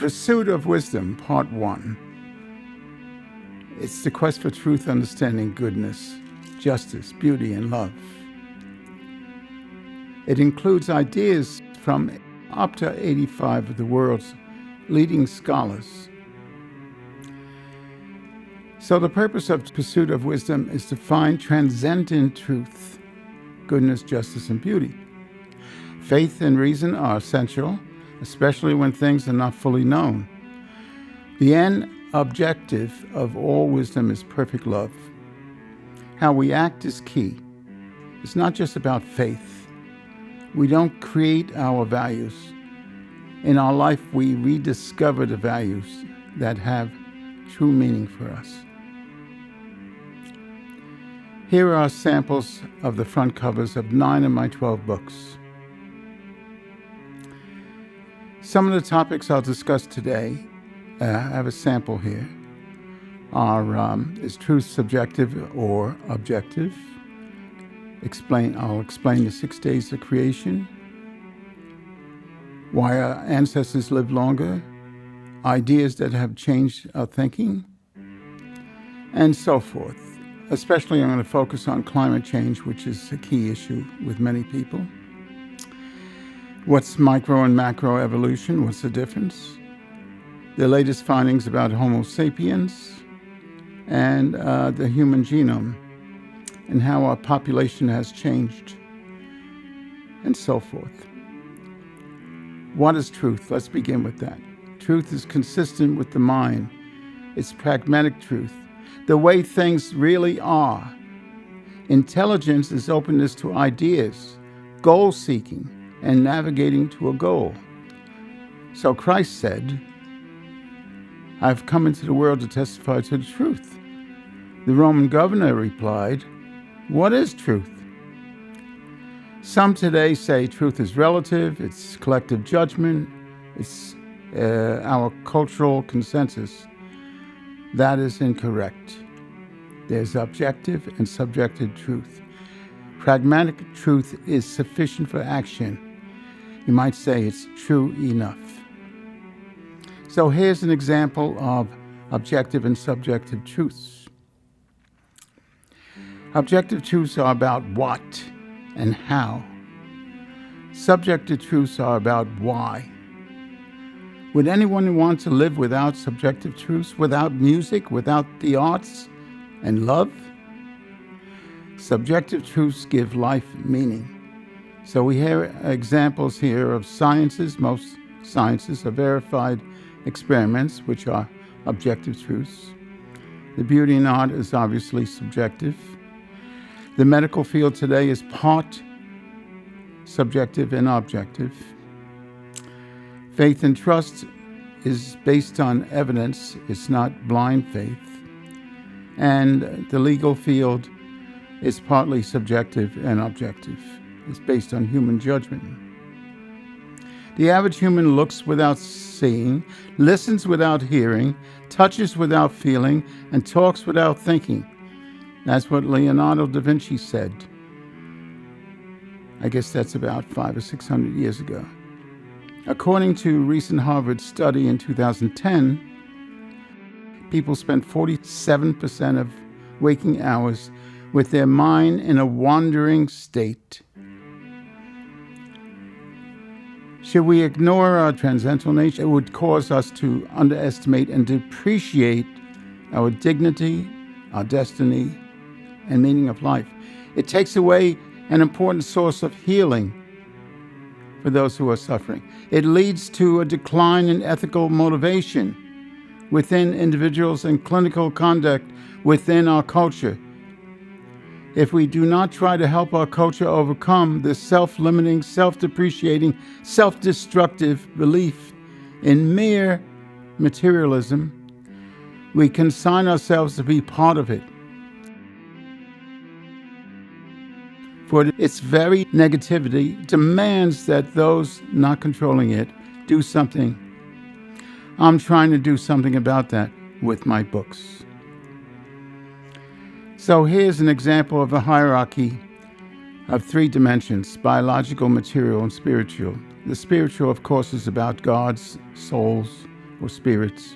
Pursuit of Wisdom, Part 1. It's the quest for truth, understanding, goodness, justice, beauty, and love. It includes ideas from up to 85 of the world's leading scholars. So the purpose of Pursuit of Wisdom is to find transcendent truth, goodness, justice, and beauty. Faith and reason are essential, especially when things are not fully known. The end objective of all wisdom is perfect love. How we act is key. It's not just about faith. We don't create our values. In our life, we rediscover the values that have true meaning for us. Here are samples of the front covers of 9 of my 12 books. Some of the topics I'll discuss today, I have a sample here, is truth subjective or objective? I'll explain the 6 days of creation, why our ancestors lived longer, ideas that have changed our thinking, and so forth. Especially I'm going to focus on climate change, which is a key issue with many people. What's micro and macro evolution? What's the difference? The latest findings about Homo sapiens and the human genome and how our population has changed and so forth. What is truth? Let's begin with that. Truth is consistent with the mind. It's pragmatic truth, the way things really are. Intelligence is openness to ideas, goal-seeking, and navigating to a goal. So Christ said, "I've come into the world to testify to the truth." The Roman governor replied, "What is truth?" Some today say truth is relative, it's collective judgment, it's our cultural consensus. That is incorrect. There's objective and subjective truth. Pragmatic truth is sufficient for action. You might say it's true enough. So here's an example of objective and subjective truths. Objective truths are about what and how. Subjective truths are about why. Would anyone want to live without subjective truths, without music, without the arts and love? Subjective truths give life meaning. So we have examples here of sciences. Most sciences are verified experiments, which are objective truths. The beauty in art is obviously subjective. The medical field today is part subjective and objective. Faith and trust is based on evidence. It's not blind faith. And the legal field is partly subjective and objective. It's based on human judgment. The average human looks without seeing, listens without hearing, touches without feeling, and talks without thinking. That's what Leonardo da Vinci said. I guess that's about 500 or 600 years ago. According to a recent Harvard study in 2010, people spend 47% of waking hours with their mind in a wandering state. Should we ignore our transcendental nature? It would cause us to underestimate and depreciate our dignity, our destiny, and meaning of life. It takes away an important source of healing for those who are suffering. It leads to a decline in ethical motivation within individuals and clinical conduct within our culture. If we do not try to help our culture overcome this self-limiting, self-depreciating, self-destructive belief in mere materialism, we consign ourselves to be part of it. For its very negativity demands that those not controlling it do something. I'm trying to do something about that with my books. So here's an example of a hierarchy of 3 dimensions: biological, material, and spiritual. The spiritual, of course, is about gods, souls, or spirits.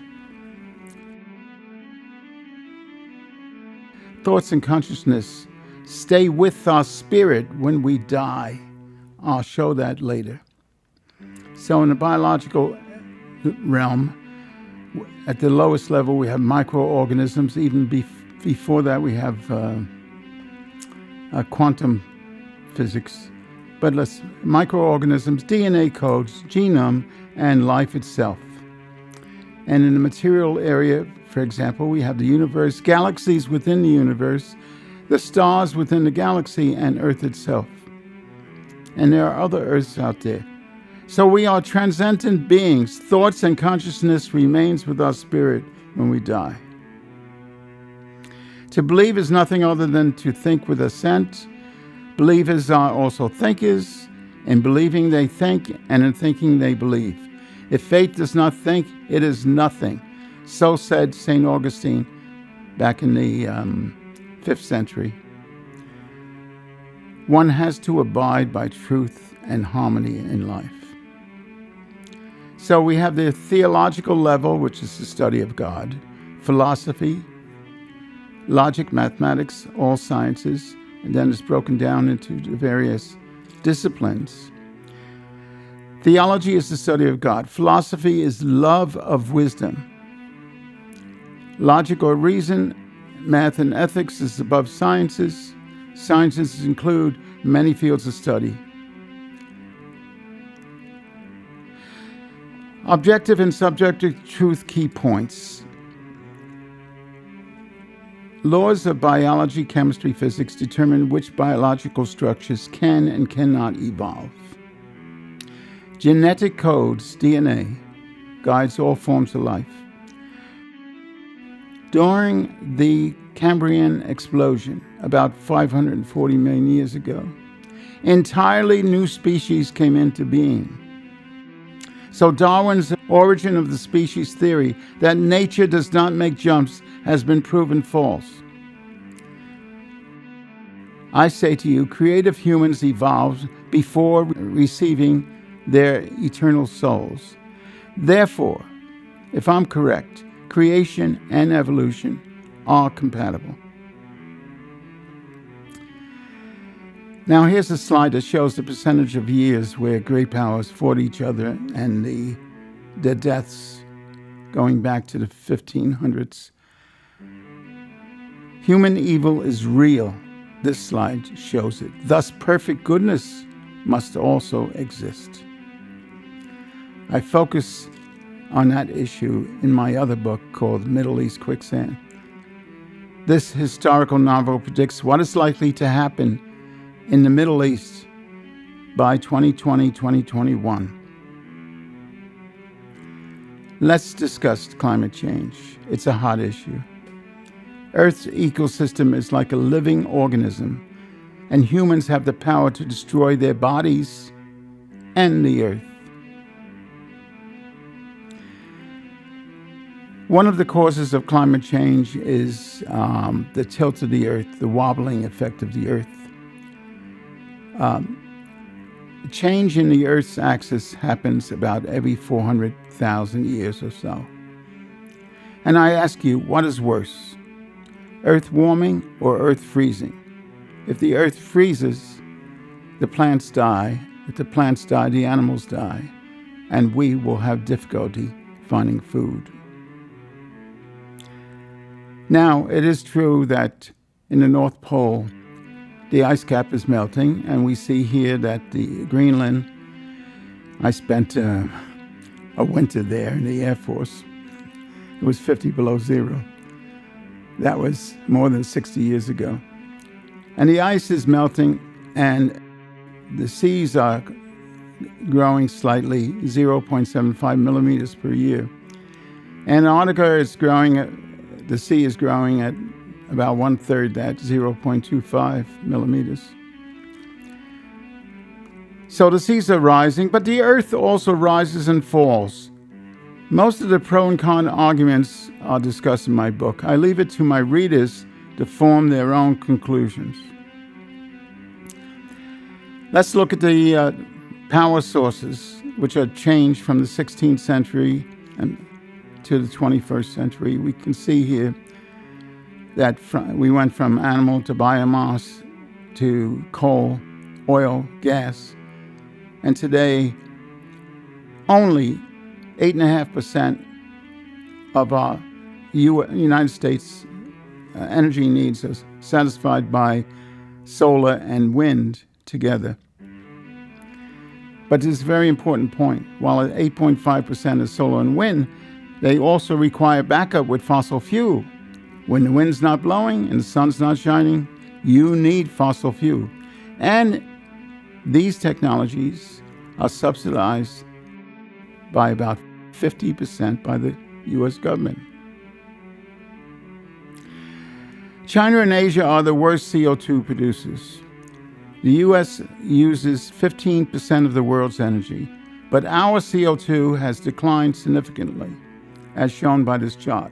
Thoughts and consciousness stay with our spirit when we die. I'll show that later. So in the biological realm, at the lowest level, we have microorganisms. Even before that, we have quantum physics. But microorganisms, DNA codes, genome, and life itself. And in the material area, for example, we have the universe, galaxies within the universe, the stars within the galaxy, and Earth itself. And there are other Earths out there. So we are transcendent beings. Thoughts and consciousness remains with our spirit when we die. To believe is nothing other than to think with assent. Believers are also thinkers. In believing they think, and in thinking they believe. If faith does not think, it is nothing. So said St. Augustine back in the 5th century. One has to abide by truth and harmony in life. So we have the theological level, which is the study of God, philosophy, logic, mathematics, all sciences, and then it's broken down into the various disciplines. Theology is the study of God. Philosophy is love of wisdom. Logic or reason, math and ethics is above sciences. Sciences include many fields of study. Objective and subjective truth key points. Laws of biology, chemistry, physics determine which biological structures can and cannot evolve. Genetic codes, DNA, guides all forms of life. During the Cambrian explosion, about 540 million years ago, entirely new species came into being. So Darwin's origin of the species theory that nature does not make jumps has been proven false. I say to you, creative humans evolved before receiving their eternal souls. Therefore, if I'm correct, creation and evolution are compatible. Now here's a slide that shows the percentage of years where great powers fought each other and the deaths going back to the 1500s. Human evil is real. This slide shows it. Thus, perfect goodness must also exist. I focus on that issue in my other book called Middle East Quicksand. This historical novel predicts what is likely to happen in the Middle East by 2020, 2021. Let's discuss climate change. It's a hot issue. Earth's ecosystem is like a living organism, and humans have the power to destroy their bodies and the Earth. One of the causes of climate change is the tilt of the Earth, the wobbling effect of the Earth. Change in the Earth's axis happens about every 400,000 years or so. And I ask you, what is worse? Earth warming or Earth freezing? If the Earth freezes, the plants die. If the plants die, the animals die. And we will have difficulty finding food. Now, it is true that in the North Pole, the ice cap is melting, and we see here that the Greenland, I spent a winter there in the Air Force. It was 50 below zero. That was more than 60 years ago. And the ice is melting, and the seas are growing slightly, 0.75 millimeters per year. Antarctica is growing, the sea is growing at about 1/3 that, 0.25 millimeters. So the seas are rising, but the Earth also rises and falls. Most of the pro and con arguments are discussed in my book. I leave it to my readers to form their own conclusions. Let's look at the power sources, which are changed from the 16th century and to the 21st century, we can see here that we went from animal to biomass to coal, oil, gas, and today only 8.5% of our United States energy needs are satisfied by solar and wind together. But this is a very important point. While at 8.5% is solar and wind, they also require backup with fossil fuel. When the wind's not blowing and the sun's not shining, you need fossil fuel. And these technologies are subsidized by about 50% by the U.S. government. China and Asia are the worst CO2 producers. The U.S. uses 15% of the world's energy, but our CO2 has declined significantly, as shown by this chart.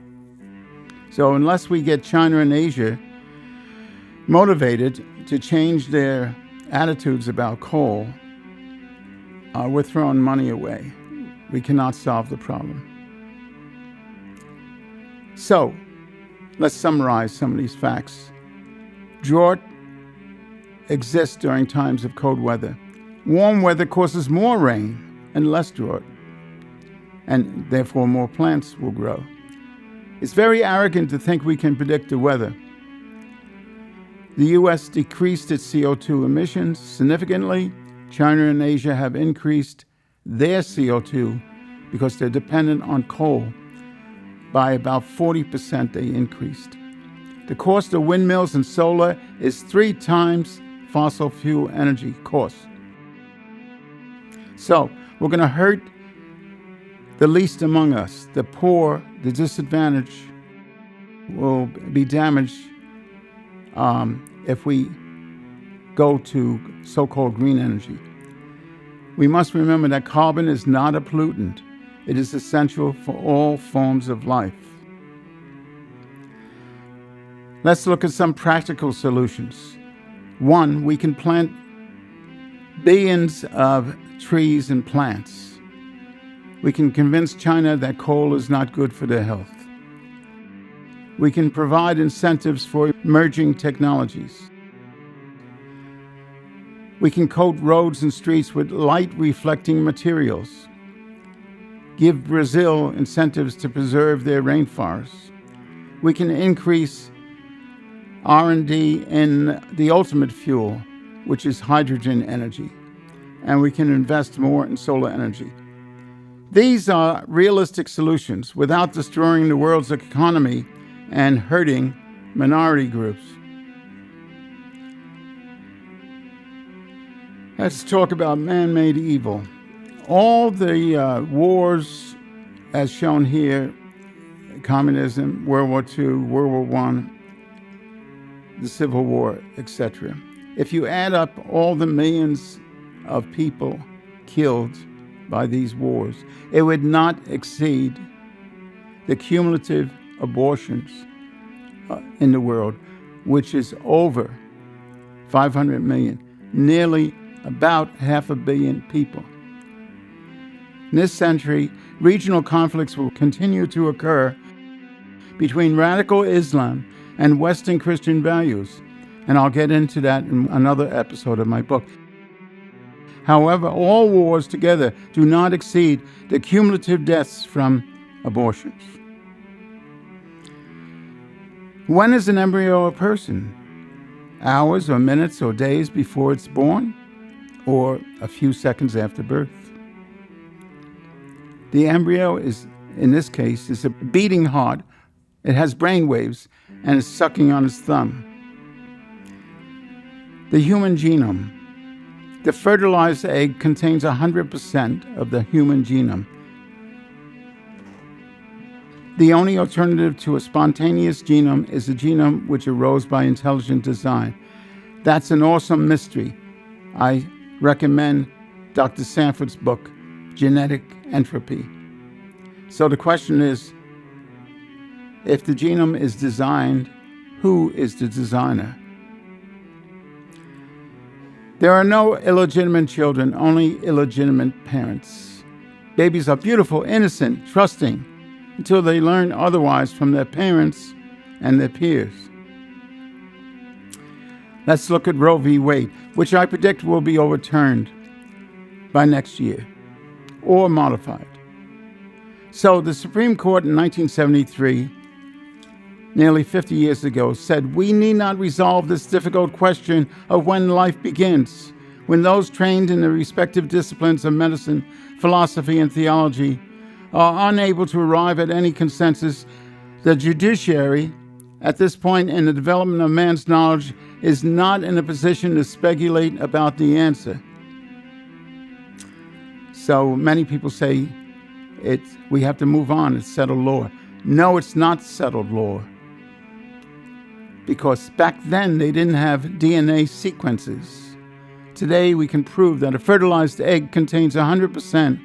So unless we get China and Asia motivated to change their attitudes about coal, we're throwing money away. We cannot solve the problem. So, let's summarize some of these facts. Drought exists during times of cold weather. Warm weather causes more rain and less drought, and therefore more plants will grow. It's very arrogant to think we can predict the weather. The U.S. decreased its CO2 emissions significantly. China and Asia have increased their CO2 because they're dependent on coal. By about 40% they increased. The cost of windmills and solar is 3 times fossil fuel energy cost. So we're going to hurt the least among us. The poor, the disadvantaged will be damaged if we go to so-called green energy. We must remember that carbon is not a pollutant. It is essential for all forms of life. Let's look at some practical solutions. 1, we can plant billions of trees and plants. We can convince China that coal is not good for their health. We can provide incentives for emerging technologies. We can coat roads and streets with light-reflecting materials. Give Brazil incentives to preserve their rainforests. We can increase R&D in the ultimate fuel, which is hydrogen energy, and we can invest more in solar energy. These are realistic solutions without destroying the world's economy and hurting minority groups. Let's talk about man-made evil. All the wars, as shown here, communism, World War II, World War I, the Civil War, etc. If you add up all the millions of people killed by these wars, it would not exceed the cumulative abortions in the world, which is over 500 million, nearly about 500 million people. In this century, regional conflicts will continue to occur between radical Islam and Western Christian values, and I'll get into that in another episode of my book. However, all wars together do not exceed the cumulative deaths from abortions. When is an embryo a person? Hours or minutes or days before it's born, or a few seconds after birth? The embryo is, in this case, is a beating heart. It has brain waves and is sucking on its thumb. The human genome. The fertilized egg contains 100% of the human genome. The only alternative to a spontaneous genome is a genome which arose by intelligent design. That's an awesome mystery. I recommend Dr. Sanford's book, Genetic Entropy. So the question is, if the genome is designed, who is the designer? There are no illegitimate children, only illegitimate parents. Babies are beautiful, innocent, trusting. until they learn otherwise from their parents and their peers. Let's look at Roe v. Wade, which I predict will be overturned by next year or modified. So the Supreme Court in 1973, nearly 50 years ago, said we need not resolve this difficult question of when life begins, when those trained in the respective disciplines of medicine, philosophy, and theology are unable to arrive at any consensus. The judiciary, at this point in the development of man's knowledge, is not in a position to speculate about the answer. So many people say we have to move on, it's settled law. No, it's not settled law. Because back then they didn't have DNA sequences. Today we can prove that a fertilized egg contains 100%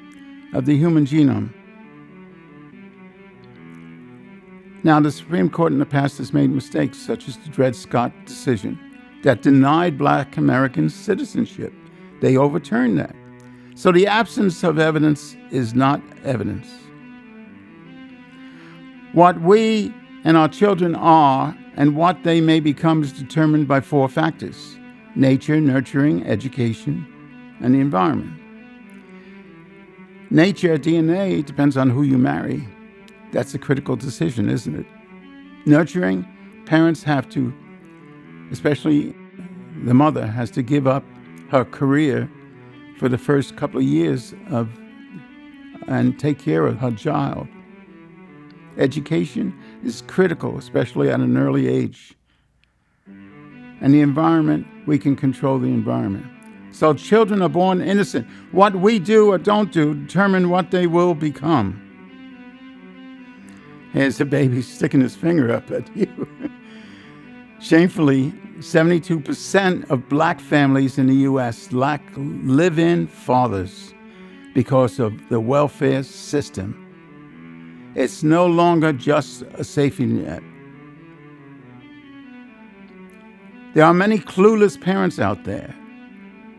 of the human genome. Now, the Supreme Court in the past has made mistakes, such as the Dred Scott decision that denied Black Americans citizenship. They overturned that. So the absence of evidence is not evidence. What we and our children are and what they may become is determined by 4 factors: nature, nurturing, education, and the environment. Nature, DNA, depends on who you marry. That's a critical decision, isn't it? Nurturing, parents have to, especially the mother, has to give up her career for the first couple of years and take care of her child. Education is critical, especially at an early age. And the environment, we can control the environment. So children are born innocent. What we do or don't do determine what they will become. Here's a baby sticking his finger up at you. Shamefully, 72% of Black families in the U.S. lack live-in fathers because of the welfare system. It's no longer just a safety net. There are many clueless parents out there.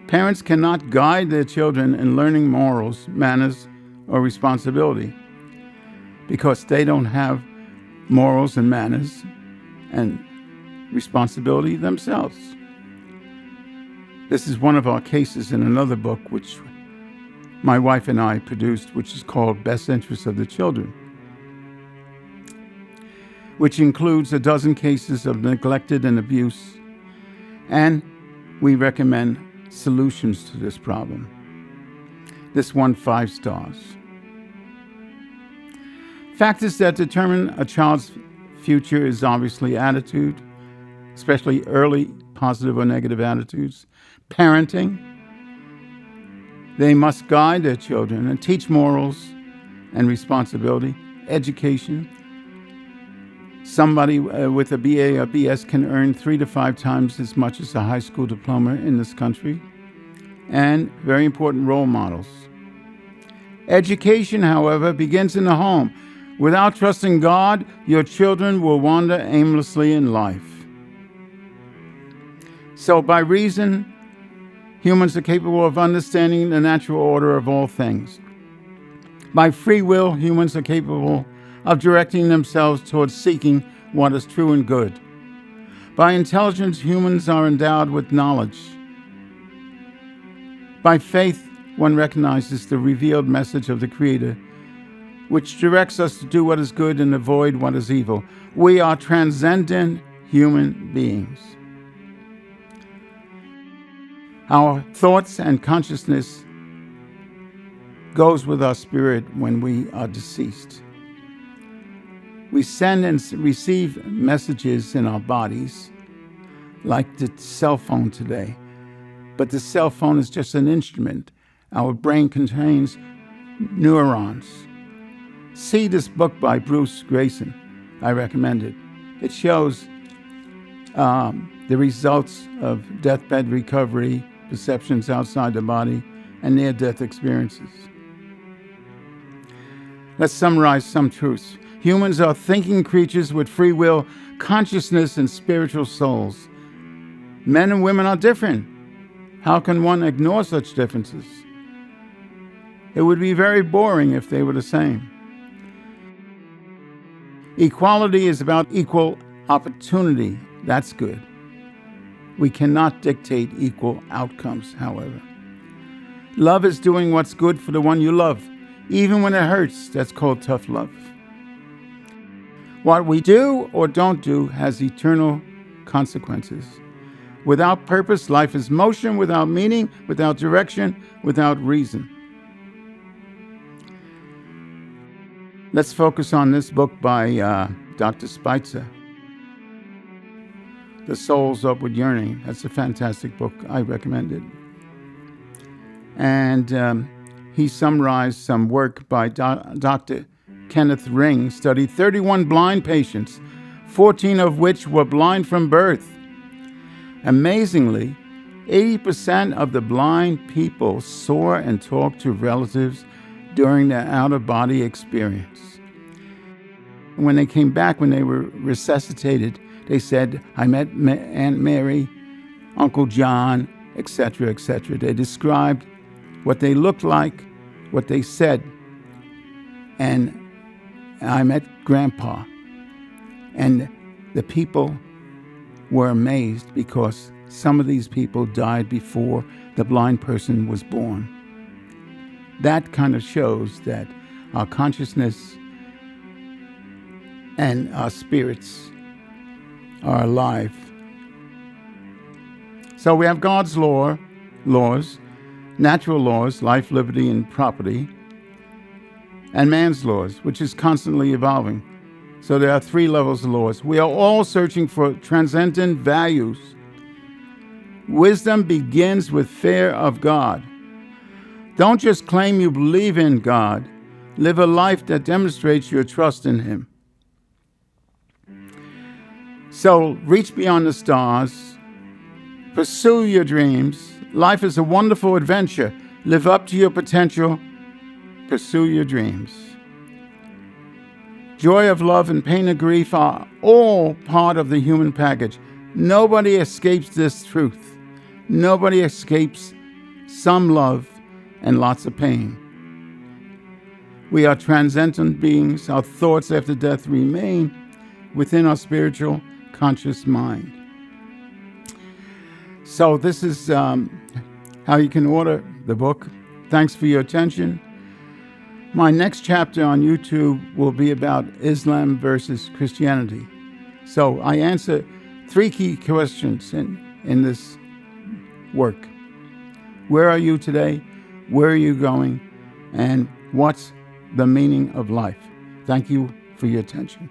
Parents cannot guide their children in learning morals, manners, or responsibility because they don't have morals and manners and responsibility themselves. This is one of our cases in another book which my wife and I produced, which is called Best Interests of the Children, which includes a dozen cases of neglected and abuse, and we recommend solutions to this problem. This won 5 stars. Factors that determine a child's future is obviously attitude, especially early positive or negative attitudes. Parenting. They must guide their children and teach morals and responsibility. Education. Somebody with a BA or BS can earn 3 to 5 times as much as a high school diploma in this country. And very important, role models. Education, however, begins in the home. Without trusting God, your children will wander aimlessly in life. So by reason, humans are capable of understanding the natural order of all things. By free will, humans are capable of directing themselves towards seeking what is true and good. By intelligence, humans are endowed with knowledge. By faith, one recognizes the revealed message of the Creator, which directs us to do what is good and avoid what is evil. We are transcendent human beings. Our thoughts and consciousness goes with our spirit when we are deceased. We send and receive messages in our bodies, like the cell phone today. But the cell phone is just an instrument. Our brain contains neurons. See this book by Bruce Grayson. I recommend it. It shows the results of deathbed recovery, perceptions outside the body, and near-death experiences. Let's summarize some truths. Humans are thinking creatures with free will, consciousness, and spiritual souls. Men and women are different. How can one ignore such differences? It would be very boring if they were the same. Equality is about equal opportunity. That's good. We cannot dictate equal outcomes, however. Love is doing what's good for the one you love, even when it hurts. That's called tough love. What we do or don't do has eternal consequences. Without purpose, life is motion. Without meaning, without direction, without reason. Let's focus on this book by Dr. Spitzer, The Soul's Upward Yearning. That's a fantastic book. I recommend it. And he summarized some work by Dr. Kenneth Ring, studied 31 blind patients, 14 of which were blind from birth. Amazingly, 80% of the blind people saw and talked to relatives during their out-of-body experience. When they came back, when they were resuscitated, they said, I met Aunt Mary, Uncle John, etc., etc. They described what they looked like, what they said, and I met Grandpa. And the people were amazed because some of these people died before the blind person was born. That kind of shows that our consciousness and our spirits are alive. So we have God's laws, natural laws, life, liberty, and property, and man's laws, which is constantly evolving. So there are 3 levels of laws. We are all searching for transcendent values. Wisdom begins with fear of God. Don't just claim you believe in God. Live a life that demonstrates your trust in Him. So reach beyond the stars. Pursue your dreams. Life is a wonderful adventure. Live up to your potential. Pursue your dreams. Joy of love and pain of grief are all part of the human package. Nobody escapes this truth. Nobody escapes some love and lots of pain. We are transcendent beings. Our thoughts after death remain within our spiritual conscious mind. So this is how you can order the book. Thanks for your attention. My next chapter on YouTube will be about Islam versus Christianity. So I answer 3 key questions in this work. Where are you today? Where are you going? And what's the meaning of life? Thank you for your attention.